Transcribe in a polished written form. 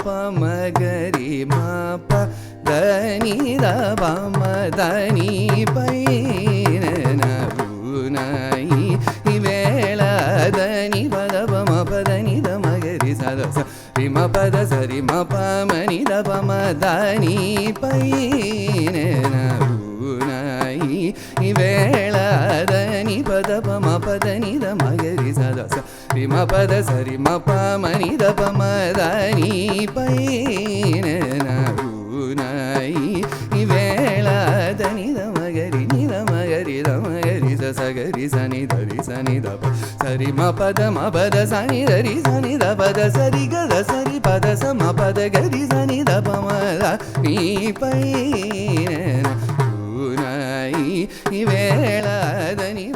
மகரி மப தனி தபம தனி பைனபுனாயி இவேளதனி பதபம பதனி தமகரி சதச ரிம பத சரி மபமணி தபம தனி பைனபுனாயி இவேளதனி பதபம பதனி தமகரி சதச ரிம பத சரி மபமணி தபம தனி பைனபுனாயி இவேளதனி தமகரி நிதமகரி தமகரி சகரி சனி தரி சனி தப சரி மபத மபத சனி தரி சனி தபத சரி கத சரி பத சம பத கரி சனி தபமத நீ பைனபுனாயி இவேளதனி